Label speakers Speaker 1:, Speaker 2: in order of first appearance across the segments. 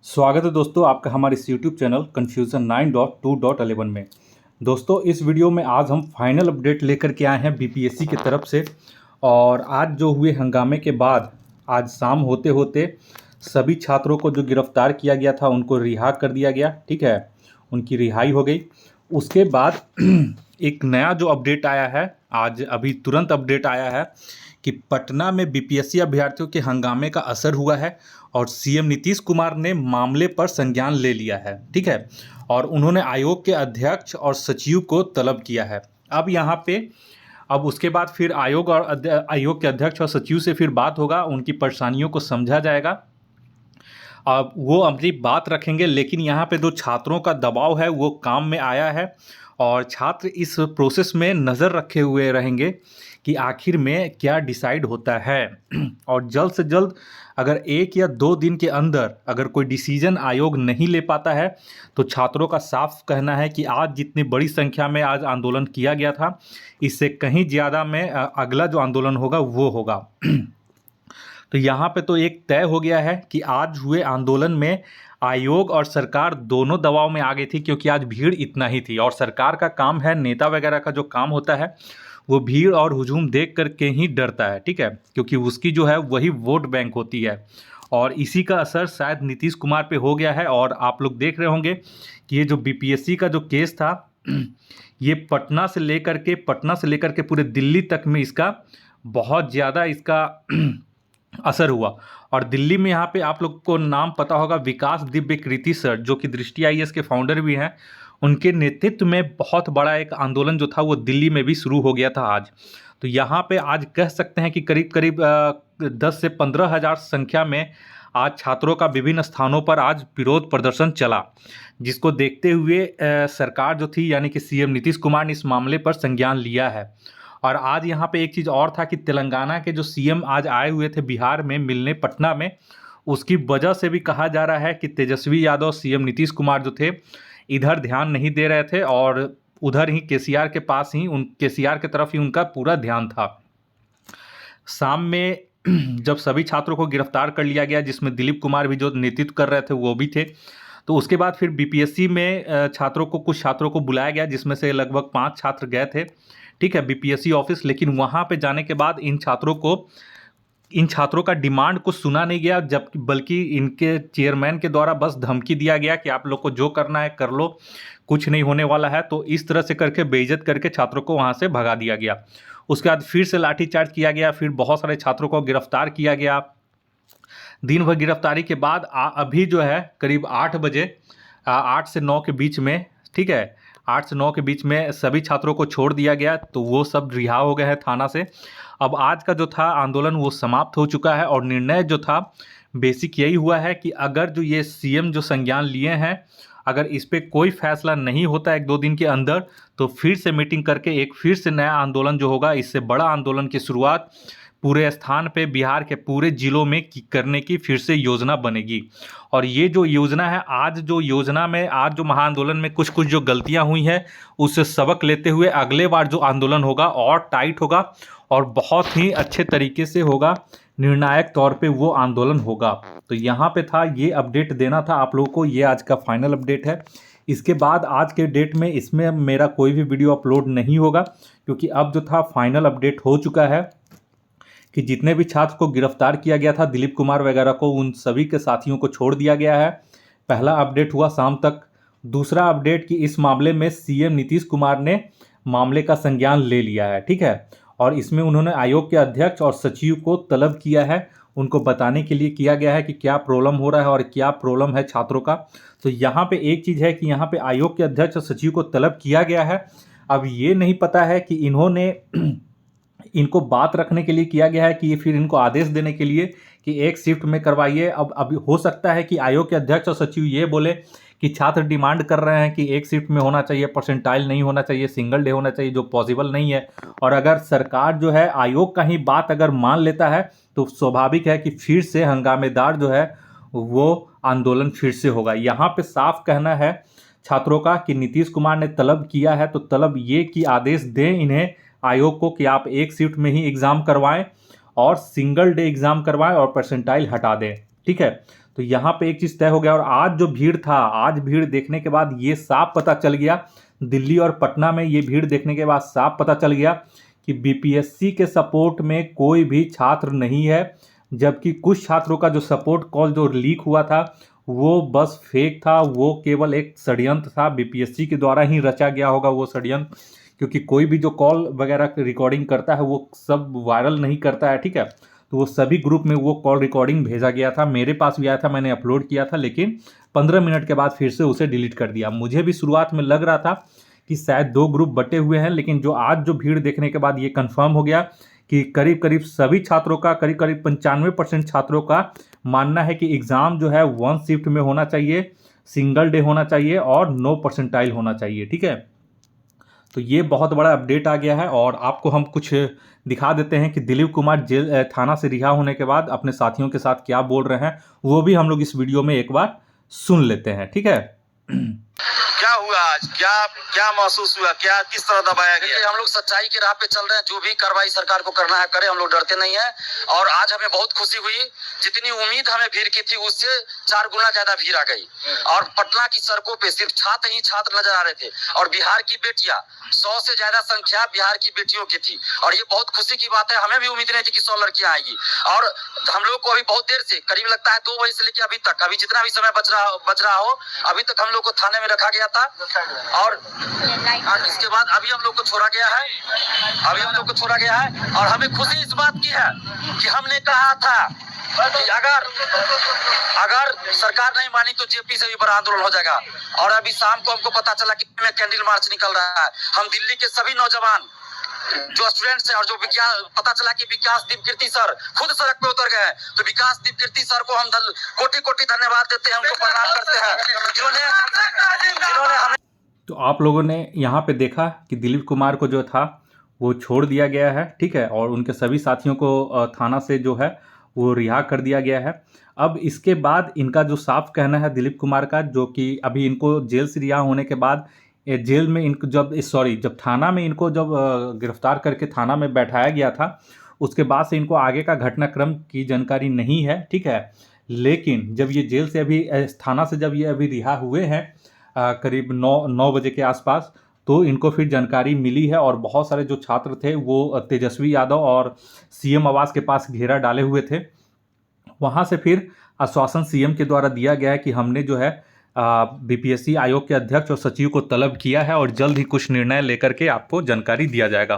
Speaker 1: स्वागत है दोस्तों आपका हमारे इस यूट्यूब चैनल कन्फ्यूज़न 9.2.11 में। दोस्तों इस वीडियो में आज हम फाइनल अपडेट लेकर के आए हैं बीपीएससी की तरफ से। और आज जो हुए हंगामे के बाद आज शाम होते होते सभी छात्रों को जो गिरफ्तार किया गया था उनको रिहा कर दिया गया। ठीक है, उनकी रिहाई हो गई। उसके बाद एक नया जो अपडेट आया है, आज अभी तुरंत अपडेट आया है कि पटना में बीपीएससी अभ्यर्थियों के हंगामे का असर हुआ है और सीएम नीतीश कुमार ने मामले पर संज्ञान ले लिया है। ठीक है, और उन्होंने आयोग के अध्यक्ष और सचिव को तलब किया है। अब यहाँ पे अब उसके बाद फिर आयोग के अध्यक्ष और सचिव से फिर बात होगा, उनकी परेशानियों को समझा जाएगा। अब वो अपनी बात रखेंगे, लेकिन यहाँ पे जो छात्रों का दबाव है वो काम में आया है और छात्र इस प्रोसेस में नज़र रखे हुए रहेंगे कि आखिर में क्या डिसाइड होता है। और जल्द से जल्द अगर 1 या 2 दिन के अंदर अगर कोई डिसीजन आयोग नहीं ले पाता है तो छात्रों का साफ कहना है कि आज जितनी बड़ी संख्या में आज आंदोलन किया गया था, इससे कहीं ज़्यादा में अगला जो आंदोलन होगा वो होगा। तो यहाँ पे तो एक तय हो गया है कि आज हुए आंदोलन में आयोग और सरकार दोनों दबाव में आ गई थी, क्योंकि आज भीड़ इतना ही थी। और सरकार का काम है, नेता वगैरह का जो काम होता है वो भीड़ और हुजूम देख करके ही डरता है। ठीक है, क्योंकि उसकी जो है वही वोट बैंक होती है और इसी का असर शायद नीतीश कुमार पे हो गया है। और आप लोग देख रहे होंगे कि ये जो बीपीएससी का जो केस था ये पटना से लेकर के पूरे दिल्ली तक में इसका बहुत ज़्यादा इसका असर हुआ। और दिल्ली में यहाँ पे आप लोग को नाम पता होगा, विकास दिव्य कृति सर जो कि दृष्टि आईएएस के फाउंडर भी हैं, उनके नेतृत्व में बहुत बड़ा एक आंदोलन जो था वो दिल्ली में भी शुरू हो गया था आज। तो यहाँ पे आज कह सकते हैं कि करीब करीब 10 से 15 हज़ार संख्या में आज छात्रों का विभिन्न स्थानों पर आज विरोध प्रदर्शन चला, जिसको देखते हुए सरकार जो थी यानी कि सीएम नीतीश कुमार ने इस मामले पर संज्ञान लिया है। और आज यहाँ पे एक चीज़ और था कि तेलंगाना के जो सीएम आज आए हुए थे बिहार में मिलने पटना में, उसकी वजह से भी कहा जा रहा है कि तेजस्वी यादव सीएम नीतीश कुमार जो थे इधर ध्यान नहीं दे रहे थे और उधर ही केसीआर के पास ही केसीआर की तरफ ही उनका पूरा ध्यान था। शाम में जब सभी छात्रों को गिरफ्तार कर लिया गया, जिसमें दिलीप कुमार भी जो नेतृत्व कर रहे थे वो भी थे, तो उसके बाद फिर बीपीएससी में कुछ छात्रों को बुलाया गया, जिसमें से लगभग 5 छात्र गए थे। ठीक है, बीपीएससी ऑफिस। लेकिन वहाँ पे जाने के बाद इन छात्रों का डिमांड को सुना नहीं गया, बल्कि इनके चेयरमैन के द्वारा बस धमकी दिया गया कि आप लोग को जो करना है कर लो, कुछ नहीं होने वाला है। तो इस तरह से करके बेइज्जत करके छात्रों को वहाँ से भगा दिया गया। उसके बाद फिर से लाठीचार्ज किया गया, फिर बहुत सारे छात्रों को गिरफ्तार किया गया। दिन भर गिरफ्तारी के बाद अभी जो है करीब 8 बजे 8 से 9 के बीच में, ठीक है, 8 से 9 के बीच में सभी छात्रों को छोड़ दिया गया। तो वो सब रिहा हो गए हैं थाना से। अब आज का जो था आंदोलन वो समाप्त हो चुका है और निर्णय जो था बेसिक यही हुआ है कि अगर जो ये सीएम जो संज्ञान लिए हैं, अगर इस पर कोई फैसला नहीं होता 1-2 दिन के अंदर, तो फिर से मीटिंग करके एक फिर से नया आंदोलन जो होगा, इससे बड़ा आंदोलन की शुरुआत पूरे स्थान पे बिहार के पूरे जिलों में करने की फिर से योजना बनेगी। और ये जो योजना है, आज जो महाआंदोलन में कुछ कुछ जो गलतियां हुई हैं उससे सबक लेते हुए अगले बार जो आंदोलन होगा और टाइट होगा और बहुत ही अच्छे तरीके से होगा, निर्णायक तौर पे वो आंदोलन होगा। तो यहाँ पे था, ये अपडेट देना था आप लोगों को। ये आज का फाइनल अपडेट है। इसके बाद आज के डेट में इसमें मेरा कोई भी वीडियो अपलोड नहीं होगा, क्योंकि अब जो था फाइनल अपडेट हो चुका है कि जितने भी छात्र को गिरफ्तार किया गया था, दिलीप कुमार वगैरह को, उन सभी के साथियों को छोड़ दिया गया है। पहला अपडेट हुआ शाम तक। दूसरा अपडेट कि इस मामले में सीएम नीतीश कुमार ने मामले का संज्ञान ले लिया है। ठीक है, और इसमें उन्होंने आयोग के अध्यक्ष और सचिव को तलब किया है, उनको बताने के लिए किया गया है कि क्या प्रॉब्लम हो रहा है और क्या प्रॉब्लम है छात्रों का। तो यहाँ पे एक चीज़ है कि यहाँ पे आयोग के अध्यक्ष और सचिव को तलब किया गया है। अब ये नहीं पता है कि इनको बात रखने के लिए किया गया है कि ये फिर इनको आदेश देने के लिए कि एक शिफ्ट में करवाइए। अब अभी हो सकता है कि आयोग के अध्यक्ष और सचिव ये बोले कि छात्र डिमांड कर रहे हैं कि एक शिफ्ट में होना चाहिए, परसेंटाइल नहीं होना चाहिए, सिंगल डे होना चाहिए, जो पॉसिबल नहीं है। और अगर सरकार जो है आयोग का ही बात अगर मान लेता है तो स्वाभाविक है कि फिर से हंगामेदार जो है वो आंदोलन फिर से होगा। यहाँ पे साफ कहना है छात्रों का कि नीतीश कुमार ने तलब किया है, तो तलब ये कि आदेश दें इन्हें, आयोग को, कि आप एक शिफ्ट में ही एग्ज़ाम करवाएं और सिंगल डे एग्ज़ाम करवाएं और परसेंटाइल हटा दें। ठीक है, तो यहाँ पे एक चीज़ तय हो गया। और आज जो भीड़ था, आज भीड़ देखने के बाद ये साफ पता चल गया, दिल्ली और पटना में ये भीड़ देखने के बाद साफ पता चल गया कि बीपीएससी के सपोर्ट में कोई भी छात्र नहीं है। जबकि कुछ छात्रों का जो सपोर्ट कॉल जो लीक हुआ था वो बस फेक था, वो केवल एक षड्यंत्र था, बीपीएससी के द्वारा ही रचा गया होगा वो षड्यंत्र। क्योंकि कोई भी जो कॉल वगैरह रिकॉर्डिंग करता है वो सब वायरल नहीं करता है, ठीक है। तो वो सभी ग्रुप में वो कॉल रिकॉर्डिंग भेजा गया था, मेरे पास भी आया था, मैंने अपलोड किया था, लेकिन 15 मिनट के बाद फिर से उसे डिलीट कर दिया। मुझे भी शुरुआत में लग रहा था कि शायद 2 ग्रुप बटे हुए हैं, लेकिन जो आज जो भीड़ देखने के बाद ये कंफर्म हो गया कि करीब करीब सभी छात्रों का, करीब करीब 95% छात्रों का मानना है कि एग्ज़ाम जो है 1 शिफ्ट में होना चाहिए, सिंगल डे होना चाहिए और 9 परसेंटाइल होना चाहिए, ठीक है। तो ये बहुत बड़ा अपडेट आ गया है और आपको हम कुछ दिखा देते हैं कि दिलीप कुमार जेल थाना से रिहा होने के बाद अपने साथियों के साथ क्या बोल रहे हैं, वो भी हम लोग इस वीडियो में एक बार सुन लेते हैं, ठीक है।
Speaker 2: क्या हुआ आज, क्या महसूस हुआ, क्या किस तरह दबाया गया? हम लोग सच्चाई की राह पे चल रहे हैं, जो भी कार्रवाई सरकार को करना है करे, हम लोग डरते नहीं है। और आज हमें बहुत खुशी हुई, जितनी उम्मीद हमें भीड़ की थी उससे 4 गुना ज्यादा भीड़ आ गई। और पटना की सड़कों पे सिर्फ छात्र ही छात्र नजर आ रहे थे और बिहार की बेटियां, 100 से ज्यादा संख्या बिहार की बेटियों की थी। और ये बहुत खुशी की बात है, हमें भी उम्मीद नहीं थी कि 100 लड़कियां आएगी। और हम लोग को अभी बहुत देर से, करीब लगता है 2 बजे से लेकर अभी तक, अभी जितना भी समय बच रहा हो, अभी तक हम लोग को थाने में रखा गया था। और इसके बाद अभी हम लोग को छोड़ा गया है, और हमें खुशी इस बात की है कि हमने कहा था कि अगर सरकार नहीं मानी तो जेपी से भी बड़ा आंदोलन हो जाएगा। और अभी शाम को हमको पता चला कि कैंडल मार्च निकल रहा है। हम दिल्ली के सभी नौजवान जो स्टूडेंट्स हैं और जो पता चला कि विकास दिव्यकीर्ति सर खुद सड़क पे उतर गए, तो विकास दिव्यकीर्ति सर को हम कोटि कोटि धन्यवाद देते हैं, उनको प्रणाम करते हैं, जिन्होंने हमें।
Speaker 1: तो आप लोगों ने यहाँ पे देखा कि दिलीप कुमार को जो था वो छोड़ दिया गया है, ठीक है, और उनके सभी साथियों को थाना से जो है वो रिहा कर दिया गया है। अब इसके बाद इनका जो साफ कहना है दिलीप कुमार का, जो कि अभी इनको जेल से रिहा होने के बाद जेल में इनको जब थाना में इनको जब गिरफ्तार करके थाना में बैठाया गया था, उसके बाद से इनको आगे का घटनाक्रम की जानकारी नहीं है, ठीक है। लेकिन जब ये जेल से अभी थाना से जब ये अभी रिहा हुए हैं करीब 9 बजे के आसपास, तो इनको फिर जानकारी मिली है। और बहुत सारे जो छात्र थे वो तेजस्वी यादव और सीएम आवास के पास घेरा डाले हुए थे, वहाँ से फिर आश्वासन सीएम के द्वारा दिया गया है कि हमने जो है बीपीएससी आयोग के अध्यक्ष और सचिव को तलब किया है और जल्द ही कुछ निर्णय लेकर के आपको जानकारी दिया जाएगा।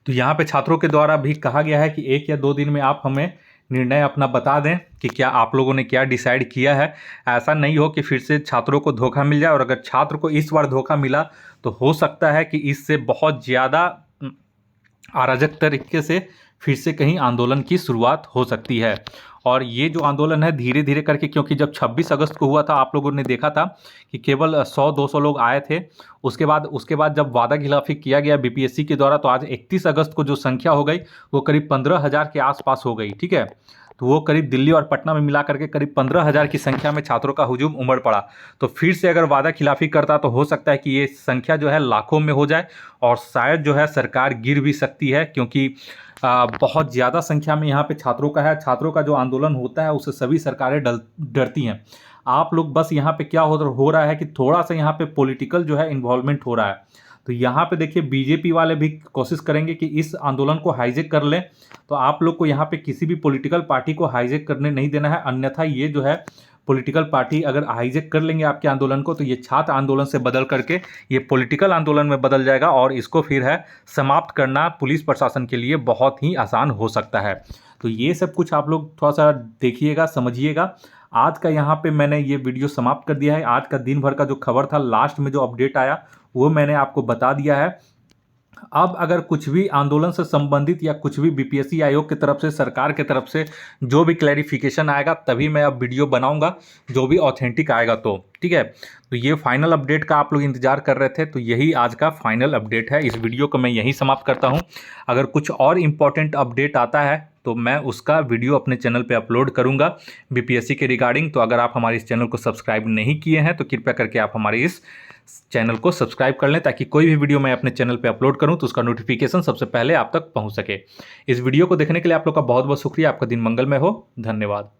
Speaker 1: तो यहाँ पे छात्रों के द्वारा भी कहा गया है कि 1 या 2 दिन में आप हमें निर्णय अपना बता दें कि क्या आप लोगों ने क्या डिसाइड किया है। ऐसा नहीं हो कि फिर से छात्रों को धोखा मिल जाए, और अगर छात्र को इस बार धोखा मिला तो हो सकता है कि इससे बहुत ज़्यादा अराजक तरीके से फिर से कहीं आंदोलन की शुरुआत हो सकती है। और ये जो आंदोलन है धीरे धीरे करके, क्योंकि जब 26 अगस्त को हुआ था आप लोगों ने देखा था कि केवल 100-200 लोग आए थे, उसके बाद जब वादा खिलाफी किया गया बीपीएससी के द्वारा, तो आज 31 अगस्त को जो संख्या हो गई वो करीब 15,000 के आसपास हो गई, ठीक है। तो वो करीब दिल्ली और पटना में मिला करके करीब 15,000 की संख्या में छात्रों का हुजूम उमड़ पड़ा। तो फिर से अगर वादा खिलाफी करता तो हो सकता है कि ये संख्या जो है लाखों में हो जाए, और शायद जो है सरकार गिर भी सकती है, क्योंकि बहुत ज़्यादा संख्या में यहाँ पे छात्रों का है। छात्रों का जो आंदोलन होता है उससे सभी सरकारें डरती हैं। आप लोग बस यहाँ पे क्या हो रहा है कि थोड़ा सा यहाँ पे पॉलिटिकल जो है इन्वॉल्वमेंट हो रहा है। तो यहाँ पे देखिए बीजेपी वाले भी कोशिश करेंगे कि इस आंदोलन को हाईजैक कर लें, तो आप लोग को यहाँ पे किसी भी पॉलिटिकल पार्टी को हाईजैक करने नहीं देना है। अन्यथा ये जो है पॉलिटिकल पार्टी अगर हाईजैक कर लेंगे आपके आंदोलन को, तो ये छात्र आंदोलन से बदल करके ये पॉलिटिकल आंदोलन में बदल जाएगा, और इसको फिर है समाप्त करना पुलिस प्रशासन के लिए बहुत ही आसान हो सकता है। तो ये सब कुछ आप लोग थोड़ा सा देखिएगा, समझिएगा। आज का यहाँ पे मैंने ये वीडियो समाप्त कर दिया है। आज का दिन भर का जो खबर था, लास्ट में जो अपडेट आया वो मैंने आपको बता दिया है। अब अगर कुछ भी आंदोलन से संबंधित या कुछ भी बीपीएससी आयोग की तरफ से, सरकार की तरफ से जो भी क्लैरिफिकेशन आएगा तभी मैं अब वीडियो बनाऊंगा, जो भी ऑथेंटिक आएगा तो, ठीक है। तो ये फाइनल अपडेट का आप लोग इंतजार कर रहे थे, तो यही आज का फाइनल अपडेट है। इस वीडियो को मैं यहीं समाप्त करता हूं। अगर कुछ और इम्पोर्टेंट अपडेट आता है तो मैं उसका वीडियो अपने चैनल पे अपलोड करूंगा बीपीएससी के रिगार्डिंग। तो अगर आप हमारे इस चैनल को सब्सक्राइब नहीं किए हैं तो कृपया करके आप हमारे इस चैनल को सब्सक्राइब कर लें, ताकि कोई भी वीडियो मैं अपने चैनल पे अपलोड करूं तो उसका नोटिफिकेशन सबसे पहले आप तक पहुंच सके। इस वीडियो को देखने के लिए आप लोग का बहुत बहुत शुक्रिया। आपका दिन मंगलमय हो। धन्यवाद।